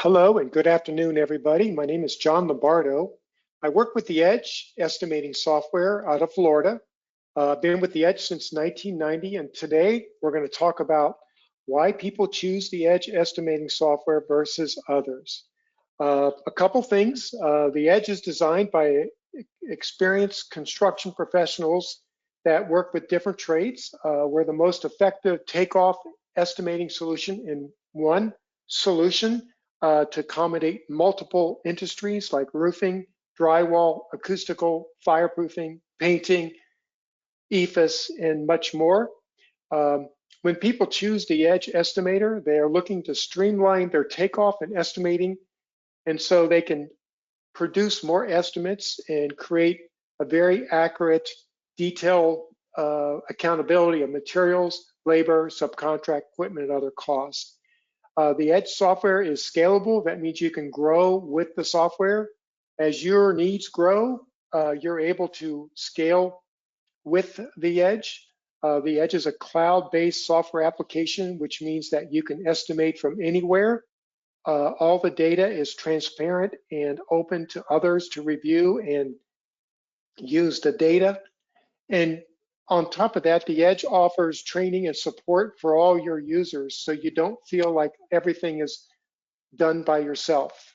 Hello and good afternoon, everybody. My name is John Lombardo. I work with the EDGE estimating software out of Florida. I've been with the EDGE since 1990, and today we're going to talk about why people choose the EDGE estimating software versus others. A couple things. The EDGE is designed by experienced construction professionals that work with different trades. We're the most effective takeoff estimating solution in one solution to accommodate multiple industries like roofing, drywall, acoustical, fireproofing, painting, EFS, and much more. When people choose the EDGE Estimator, they are looking to streamline their takeoff and estimating, and so they can produce more estimates and create a very accurate, detailed accountability of materials, labor, subcontract, equipment, and other costs. The EDGE software is scalable. That means you can grow with the software. As your needs grow, you're able to scale with the EDGE. The EDGE is a cloud-based software application, which means that you can estimate from anywhere. All the data is transparent and open to others to review and use the data. And on top of that, the EDGE offers training and support for all your users, so you don't feel like everything is done by yourself.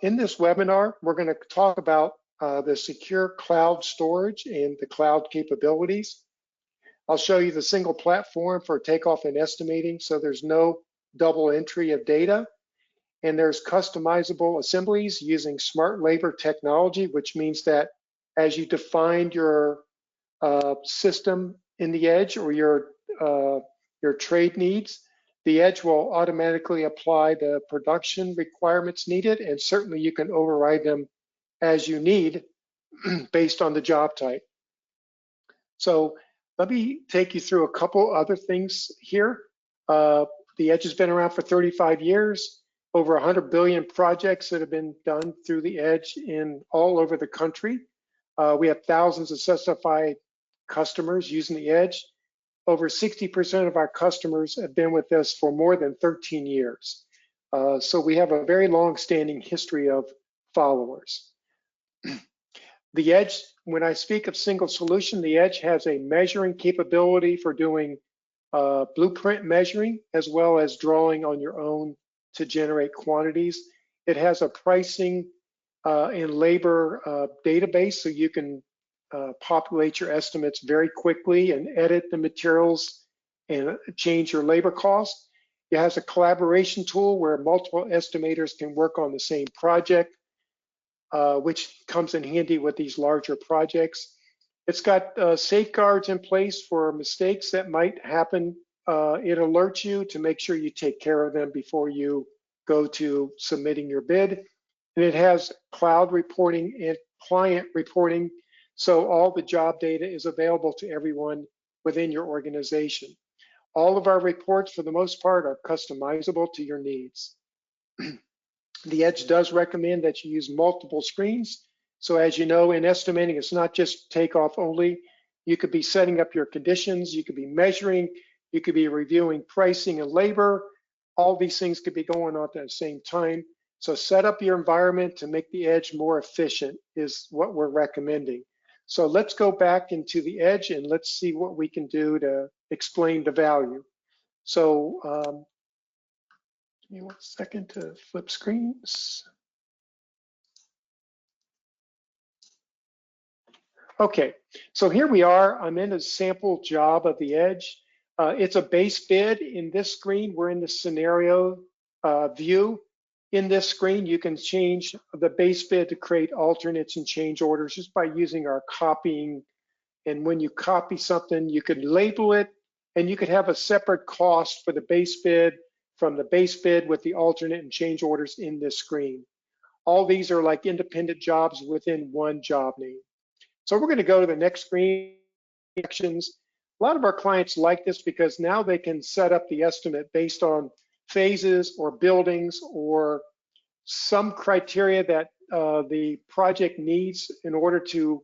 In this webinar, we're going to talk about the secure cloud storage and the cloud capabilities. I'll show you the single platform for takeoff and estimating, so there's no double entry of data. And there's customizable assemblies using smart labor technology, which means that as you define your system in the EDGE or your trade needs, the EDGE will automatically apply the production requirements needed, and certainly you can override them as you need based on the job type. So let me take you through a couple other things here. The EDGE has been around for 35 years, over 100 billion projects that have been done through the EDGE in all over the country. We have thousands of certified customers using the EDGE. Over 60% of our customers have been with us for more than 13 years. So we have a very long-standing history of followers. The EDGE, when I speak of single solution, the EDGE has a measuring capability for doing blueprint measuring, as well as drawing on your own to generate quantities. It has a pricing and labor database, so you can populate your estimates very quickly and edit the materials and change your labor costs. It has a collaboration tool where multiple estimators can work on the same project, which comes in handy with these larger projects. It's got safeguards in place for mistakes that might happen. It alerts you to make sure you take care of them before you go to submitting your bid. And it has cloud reporting and client reporting, so all the job data is available to everyone within your organization. All of our reports, for the most part, are customizable to your needs. The EDGE does recommend that you use multiple screens. So as you know, in estimating, it's not just takeoff only. You could be setting up your conditions, you could be measuring, you could be reviewing pricing and labor. All these things could be going on at the same time. So set up your environment to make the EDGE more efficient is what we're recommending. So let's go back into the EDGE and let's see what we can do to explain the value. So give me 1 second to flip screens. Okay, so here we are. I'm in a sample job of the EDGE. It's a base bid. In this screen, we're in the scenario view. In this screen, you can change the base bid to create alternates and change orders just by using our copying. And when you copy something, you could label it, and you could have a separate cost for the base bid from the base bid with the alternate and change orders in this screen. All these are like independent jobs within one job name. So we're going to go to the next screen, sections. A lot of our clients like this because now they can set up the estimate based on phases or buildings or some criteria that the project needs in order to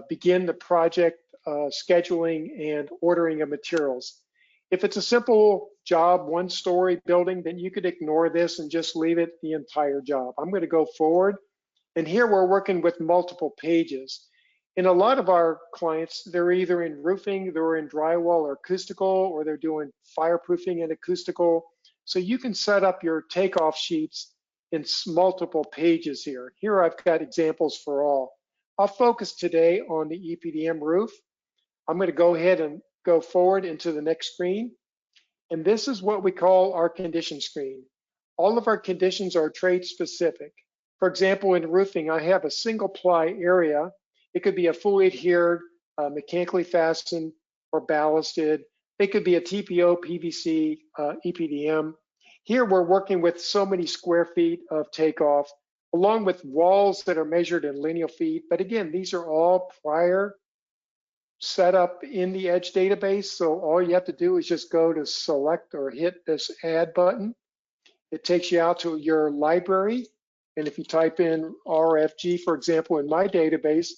begin the project scheduling and ordering of materials. If it's a simple job, 1-story building, then you could ignore this and just leave it the entire job. I'm going to go forward. And here we're working with multiple pages. In a lot of our clients, they're either in roofing, they're in drywall or acoustical, or they're doing fireproofing and acoustical. So you can set up your takeoff sheets in multiple pages here. Here I've got examples for all. I'll focus today on the EPDM roof. I'm going to go ahead and go forward into the next screen. And this is what we call our condition screen. All of our conditions are trade specific. For example, in roofing, I have a single ply area. It could be a fully adhered, mechanically fastened, or ballasted. It could be a TPO, PVC, EPDM. Here we're working with so many square feet of takeoff, along with walls that are measured in lineal feet. But again, these are all prior set up in the EDGE database. So all you have to do is just go to select or hit this add button. It takes you out to your library. And if you type in RFG, for example, in my database,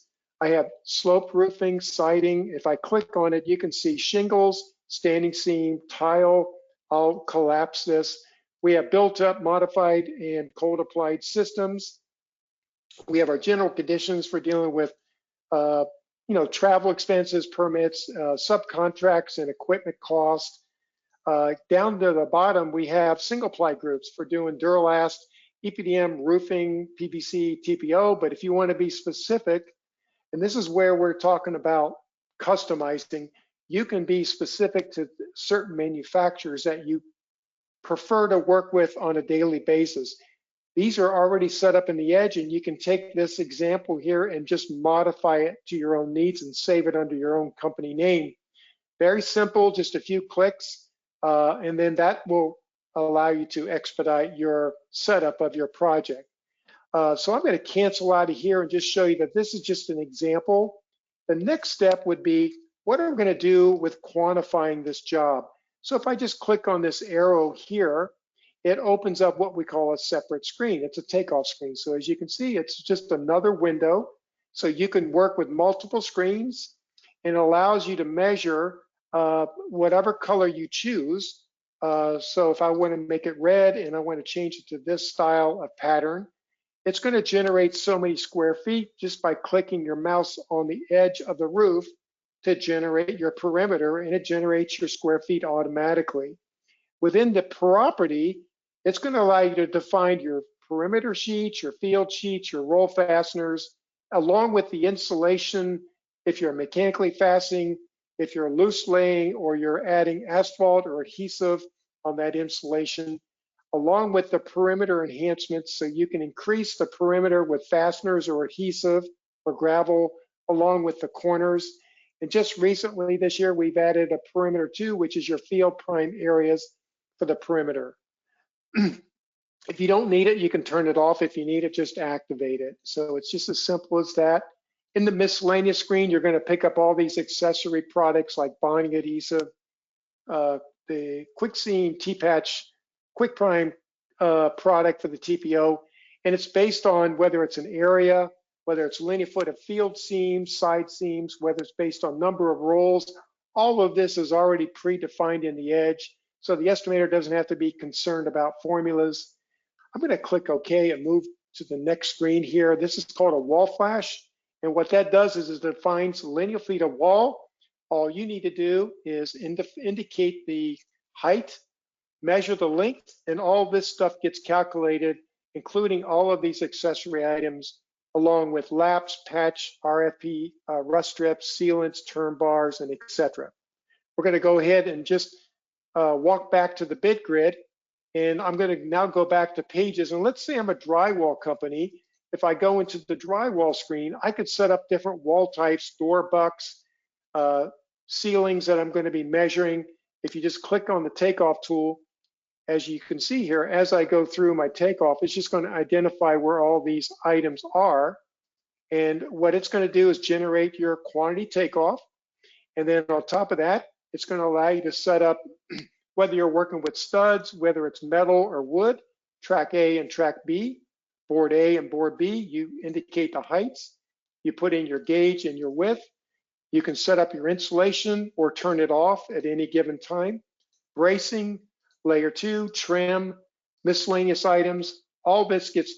I have sloped roofing, siding. If I click on it, you can see shingles, standing seam, tile. I'll collapse this. We have built up, modified, and cold applied systems. We have our general conditions for dealing with travel expenses, permits, subcontracts, and equipment costs. Down to the bottom, we have single ply groups for doing Duralast, EPDM, roofing, PVC, TPO. But if you want to be specific, and this is where we're talking about customizing, you can be specific to certain manufacturers that you prefer to work with on a daily basis. These are already set up in the EDGE, and you can take this example here and just modify it to your own needs and save it under your own company name. Very simple, just a few clicks, and then that will allow you to expedite your setup of your project. So I'm going to cancel out of here and just show you that this is just an example. The next step would be, what are we going to do with quantifying this job? So if I just click on this arrow here, it opens up what we call a separate screen. It's a takeoff screen. So as you can see, it's just another window. So you can work with multiple screens, and it allows you to measure whatever color you choose. So if I want to make it red and I want to change it to this style of pattern, it's going to generate so many square feet just by clicking your mouse on the edge of the roof to generate your perimeter, and it generates your square feet automatically. Within the property, it's going to allow you to define your perimeter sheets, your field sheets, your roll fasteners, along with the insulation, if you're mechanically fastening, if you're loose laying, or you're adding asphalt or adhesive on that insulation, along with the perimeter enhancements, so you can increase the perimeter with fasteners or adhesive or gravel, along with the corners. And just recently this year, we've added a perimeter too, which is your field prime areas for the perimeter. If you don't need it, you can turn it off. If you need it, just activate it. So it's just as simple as that. In the miscellaneous screen, you're going to pick up all these accessory products like bonding adhesive, the quick seam, T-patch, quick prime product for the TPO. And it's based on whether it's an area, whether it's linear foot of field seams, side seams, whether it's based on number of rolls. All of this is already predefined in the EDGE. So the estimator doesn't have to be concerned about formulas. I'm going to click OK and move to the next screen here. This is called a wall flash. And what that does is it defines lineal feet of wall. All you need to do is indicate the height, measure the length, and all this stuff gets calculated, including all of these accessory items, along with laps, patch, RFP, rust strips, sealants, term bars, and etc. We're going to go ahead and just walk back to the bid grid, and I'm going to now go back to pages. And let's say I'm a drywall company. If I go into the drywall screen, I could set up different wall types, door bucks, ceilings that I'm going to be measuring. If you just click on the takeoff tool, as you can see here, as I go through my takeoff, it's just going to identify where all these items are. And what it's going to do is generate your quantity takeoff. And then on top of that, it's going to allow you to set up whether you're working with studs, whether it's metal or wood, track A and track B, board A and board B. You indicate the heights. You put in your gauge and your width. You can set up your insulation or turn it off at any given time. bracing, layer 2, trim, miscellaneous items. All this gets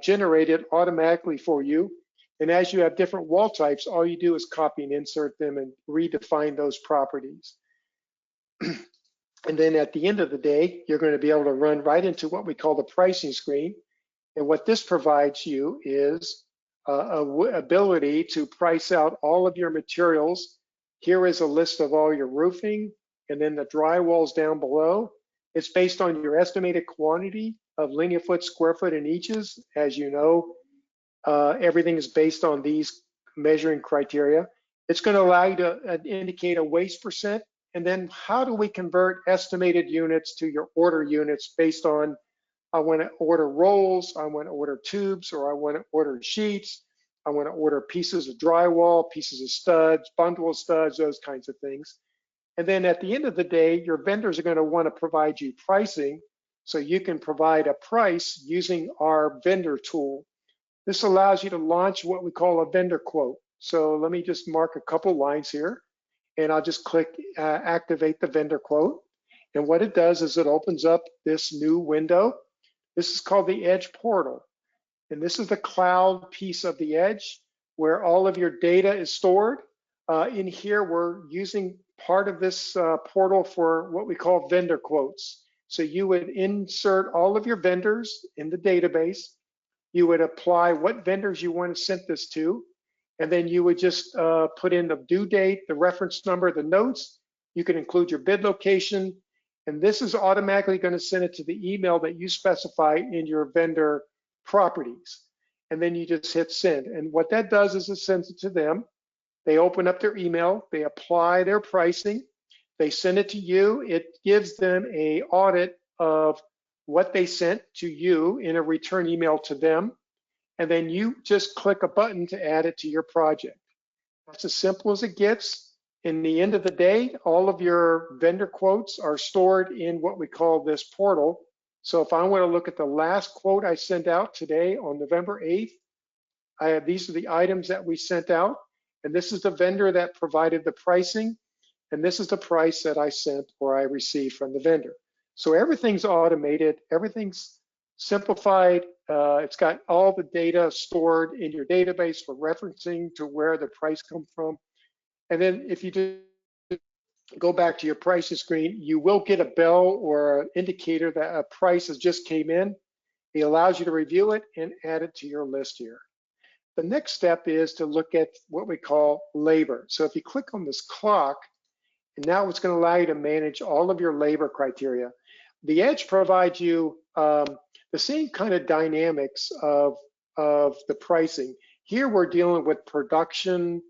generated automatically for you. And as you have different wall types, all you do is copy and insert them and redefine those properties. And then at the end of the day, you're going to be able to run right into what we call the pricing screen. And what this provides you is ability to price out all of your materials. Here is a list of all your roofing, and then the drywalls down below. It's based on your estimated quantity of linear foot, square foot, and inches. As you know, everything is based on these measuring criteria. It's going to allow you to indicate a waste percent. And then how do we convert estimated units to your order units based on, I want to order rolls, I want to order tubes, or I want to order sheets, I want to order pieces of drywall, pieces of studs, bundle of studs, those kinds of things. And then at the end of the day, your vendors are going to want to provide you pricing, so you can provide a price using our vendor tool. This allows you to launch what we call a vendor quote. So let me just mark a couple lines here, and I'll just click activate the vendor quote. And what it does is it opens up this new window. This is called the EDGE portal. And this is the cloud piece of the EDGE where all of your data is stored. In here, we're using part of this portal for what we call vendor quotes. So you would insert all of your vendors in the database. You would apply what vendors you want to send this to, and then you would just put in the due date, the reference number, the notes. You can include your bid location, and this is automatically going to send it to the email that you specify in your vendor properties. And then you just hit send. And what that does is it sends it to them. They open up their email, they apply their pricing, they send it to you. It gives them an audit of what they sent to you in a return email to them. And then you just click a button to add it to your project. That's as simple as it gets. In the end of the day, all of your vendor quotes are stored in what we call this portal. So if I want to look at the last quote I sent out today on November 8th, these are the items that we sent out. And this is the vendor that provided the pricing. And this is the price that I sent or I received from the vendor. So everything's automated, everything's simplified. It's got all the data stored in your database for referencing to where the price comes from. And then if you do go back to your pricing screen, you will get a bell or an indicator that a price has just came in. It allows you to review it and add it to your list here. The next step is to look at what we call labor. So if you click on this clock, and now it's going to allow you to manage all of your labor criteria. The EDGE provides you the same kind of dynamics of the pricing. Here we're dealing with production,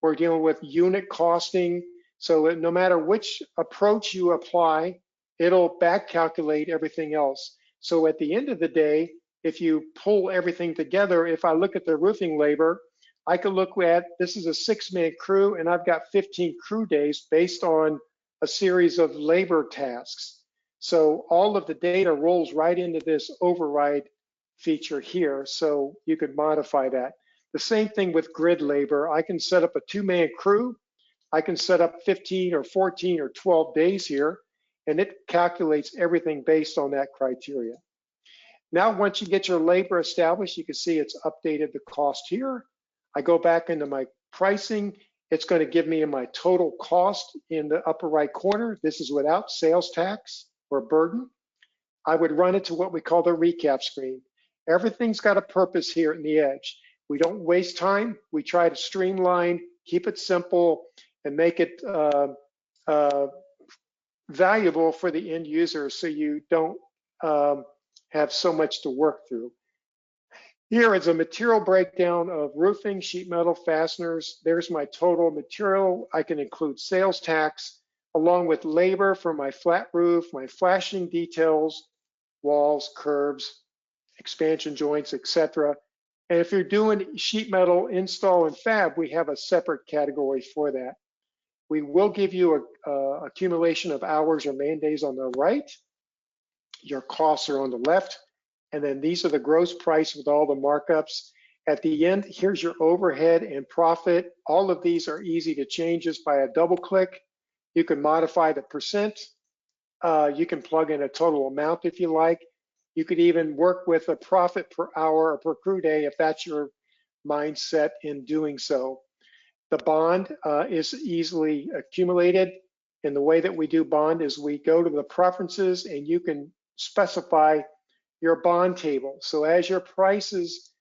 we're dealing with unit costing. So no matter which approach you apply, it'll back calculate everything else. So at the end of the day, if you pull everything together, if I look at the roofing labor, I could look at, this is a 6-man crew and I've got 15 crew days based on a series of labor tasks. So all of the data rolls right into this override feature here. So you could modify that. The same thing with grid labor. I can set up a 2-man crew. I can set up 15 or 14 or 12 days here, and it calculates everything based on that criteria. Now, once you get your labor established, you can see it's updated the cost here. I go back into my pricing. It's going to give me my total cost in the upper right corner. This is without sales tax or burden. I would run it to what we call the recap screen. Everything's got a purpose here in the EDGE. We don't waste time. We try to streamline, keep it simple, and make it valuable for the end user so you don't have so much to work through. Here is a material breakdown of roofing, sheet metal, fasteners. There's my total material. I can include sales tax along with labor for my flat roof, my flashing details, walls, curbs, expansion joints, etc. And if you're doing sheet metal install and fab, we have a separate category for that. We will give you a accumulation of hours or man days on the right. Your costs are on the left. And then these are the gross price with all the markups. At the end, here's your overhead and profit. All of these are easy to change just by a double click. You can modify the percent. You can plug in a total amount if you like. You could even work with a profit per hour or per crew day if that's your mindset in doing so. The bond is easily accumulated. And the way that we do bond is we go to the preferences and you can specify your bond table. So as your prices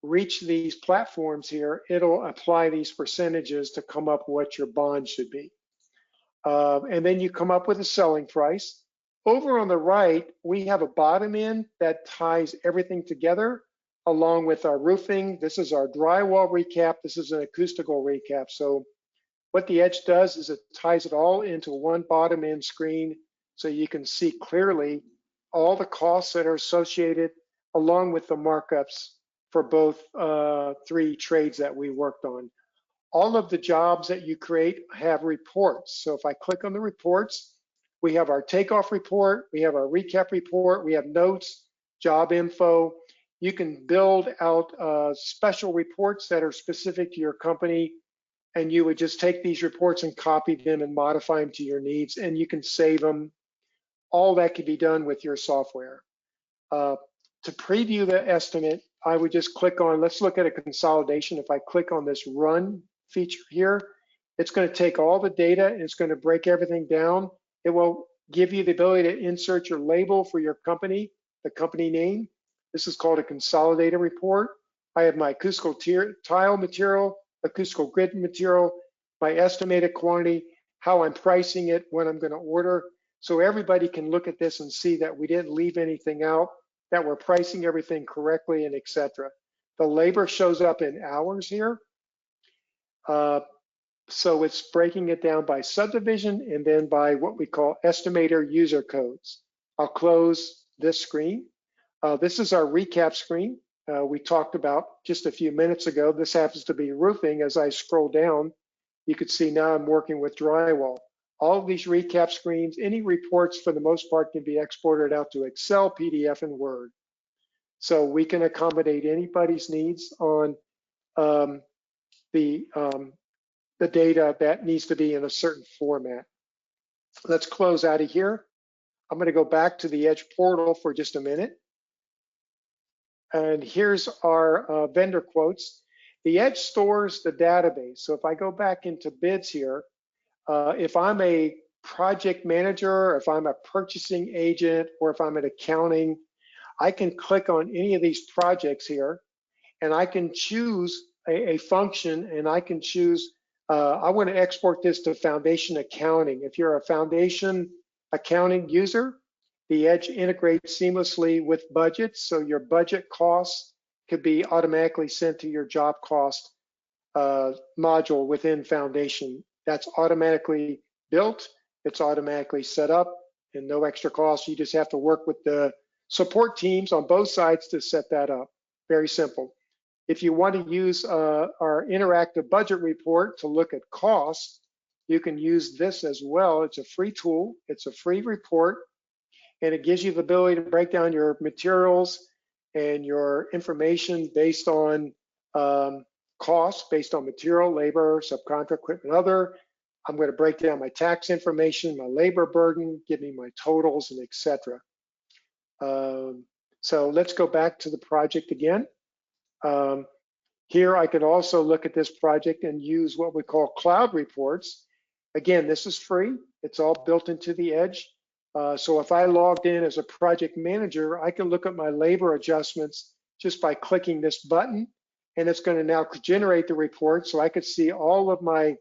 reach these platforms here, it'll apply these percentages to come up with what your bond should be. And then you come up with a selling price. Over on the right, we have a bottom end that ties everything together along with our roofing. This is our drywall recap. This is an acoustical recap. So what the EDGE does is it ties it all into one bottom end screen so you can see clearly all the costs that are associated along with the markups for both three trades that we worked on. All of the jobs that you create have reports. So if I click on the reports, we have our takeoff report, we have our recap report, we have notes, job info. You can build out special reports that are specific to your company, and you would just take these reports and copy them and modify them to your needs, and you can save them. All that can be done with your software. To preview the estimate, I would just click on, let's look at a consolidation. If I click on this run feature here, it's going to take all the data and it's going to break everything down. It will give you the ability to insert your label for your company, the company name. This is called a consolidated report. I have my acoustical tile material, acoustical grid material, my estimated quantity, how I'm pricing it, when I'm going to order. So everybody can look at this and see that we didn't leave anything out, that we're pricing everything correctly, and etc. The labor shows up in hours here. So it's breaking it down by subdivision and then by what we call estimator user codes. I'll close this screen. This is our recap screen we talked about just a few minutes ago. This happens to be roofing. As I scroll down, you can see now I'm working with drywall. All of these recap screens, any reports for the most part can be exported out to Excel, PDF, and Word. So we can accommodate anybody's needs on the data that needs to be in a certain format. Let's close out of here. I'm going to go back to the EDGE portal for just a minute. And here's our vendor quotes. The EDGE stores the database. So if I go back into bids here, if I'm a project manager, if I'm a purchasing agent, or if I'm in accounting, I can click on any of these projects here and I can choose a function, and I can choose, I want to export this to foundation accounting. If you're a foundation accounting user, the EDGE integrates seamlessly with budgets, so your budget costs could be automatically sent to your job cost module within foundation. That's automatically built, it's automatically set up, and no extra cost. You just have to work with the support teams on both sides to set that up. Very simple. If you want to use our interactive budget report to look at costs, you can use this as well. It's a free tool, it's a free report, and it gives you the ability to break down your materials and your information based on costs, based on material, labor, subcontract, equipment, other. I'm going to break down my tax information, my labor burden, give me my totals, and etc. So let's go back to the project again. Here I could also look at this project and use what we call cloud reports. Again, this is free. It's all built into the EDGE. So if I logged in as a project manager, I can look at my labor adjustments just by clicking this button, and it's going to now generate the report so I could see all of my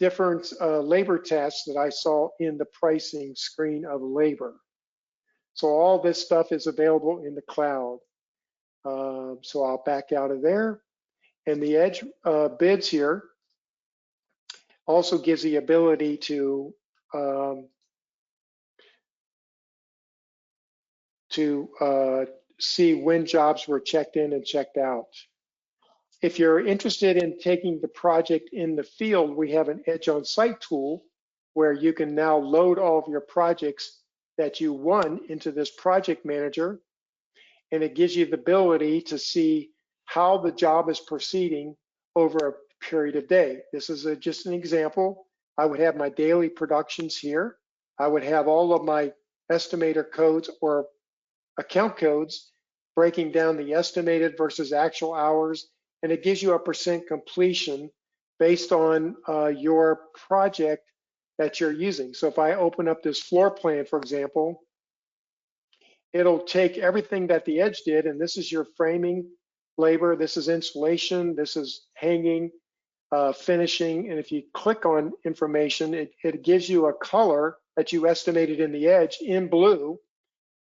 different labor tasks that I saw in the pricing screen of labor. So all this stuff is available in the cloud. So I'll back out of there. And the EDGE bids here also gives the ability to see when jobs were checked in and checked out. If you're interested in taking the project in the field, we have an EDGE on-site tool where you can now load all of your projects that you won into this project manager, and it gives you the ability to see how the job is proceeding over a period of day. This is just an example. I would have my daily productions here. I would have all of my estimator codes or account codes breaking down the estimated versus actual hours, and it gives you a percent completion based on your project that you're using. So if I open up this floor plan, for example, it'll take everything that the EDGE did, and this is your framing labor, this is insulation, this is hanging, finishing, and if you click on information, it gives you a color that you estimated in the EDGE in blue,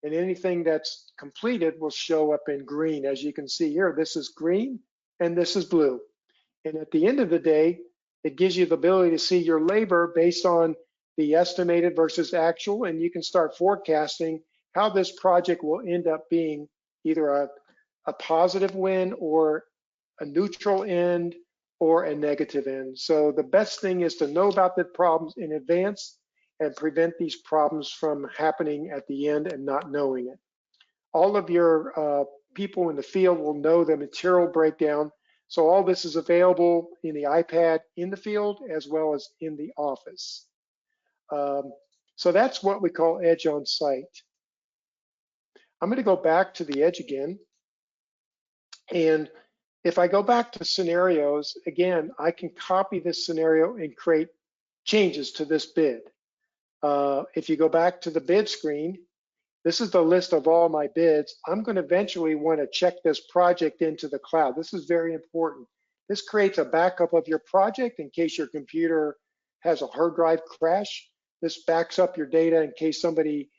and anything that's completed will show up in green. As you can see here, this is green and this is blue. And at the end of the day, it gives you the ability to see your labor based on the estimated versus actual, and you can start forecasting how this project will end up being either a positive win or a neutral end or a negative end. So the best thing is to know about the problems in advance and prevent these problems from happening at the end and not knowing it. All of your people in the field will know the material breakdown. So all this is available in the iPad in the field as well as in the office. So that's what we call EDGE on site. I'm going to go back to the EDGE again. And if I go back to scenarios, again, I can copy this scenario and create changes to this bid. If you go back to the bid screen, this is the list of all my bids. I'm going to eventually want to check this project into the cloud. This is very important. This creates a backup of your project in case your computer has a hard drive crash. This backs up your data in case somebody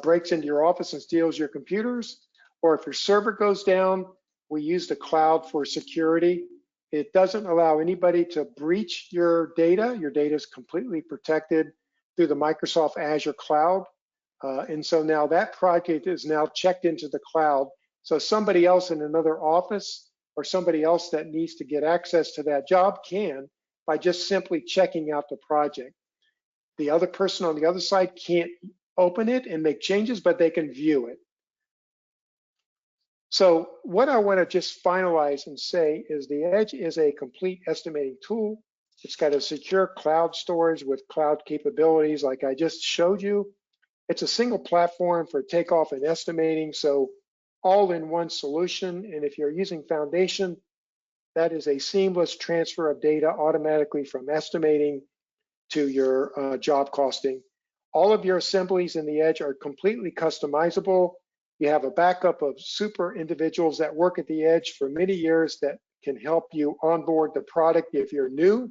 breaks into your office and steals your computers, or if your server goes down. We use the cloud for security. It doesn't allow anybody to breach your data. Your data is completely protected through the Microsoft Azure cloud. And so now that project is now checked into the cloud. So somebody else in another office or somebody else that needs to get access to that job can by just simply checking out the project. The other person on the other side can't open it and make changes, but they can view it. So what I want to just finalize and say is the EDGE is a complete estimating tool. It's got a secure cloud storage with cloud capabilities like I just showed you. It's a single platform for takeoff and estimating, so all in one solution. And if you're using Foundation, that is a seamless transfer of data automatically from estimating to your job costing. All of your assemblies in the EDGE are completely customizable. You have a backup of super individuals that work at the EDGE for many years that can help you onboard the product if you're new.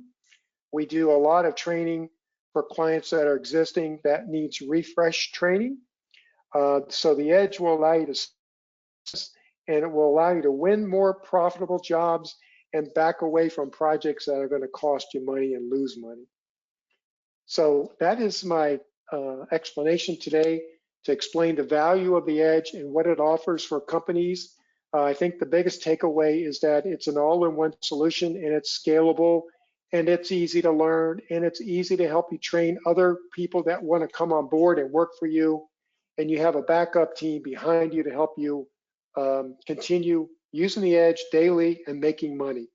We do a lot of training for clients that are existing that needs refresh training. So the EDGE will allow you to, and it will allow you to win more profitable jobs and back away from projects that are going to cost you money and lose money. So that is my explanation today to explain the value of the EDGE and what it offers for companies. I think the biggest takeaway is that it's an all-in-one solution and it's scalable and it's easy to learn and it's easy to help you train other people that want to come on board and work for you. And you have a backup team behind you to help you continue using the EDGE daily and making money.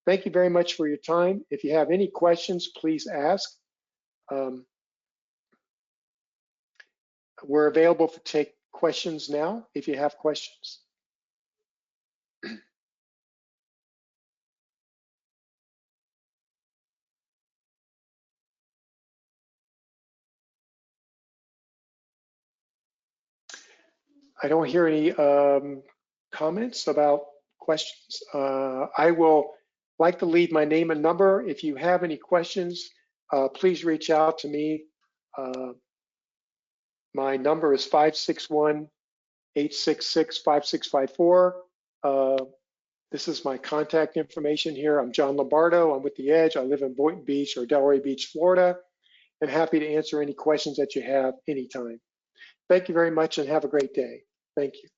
Thank you very much for your time. If you have any questions, please ask. We're available to take questions now if you have questions. I don't hear any comments about questions. I will like to leave my name and number. If you have any questions, please reach out to me. My number is 561-866-5654. This is my contact information here. I'm John Lombardo. I'm with the EDGE. I live in Boynton Beach or Delray Beach, Florida, and happy to answer any questions that you have anytime. Thank you very much and have a great day. Thank you.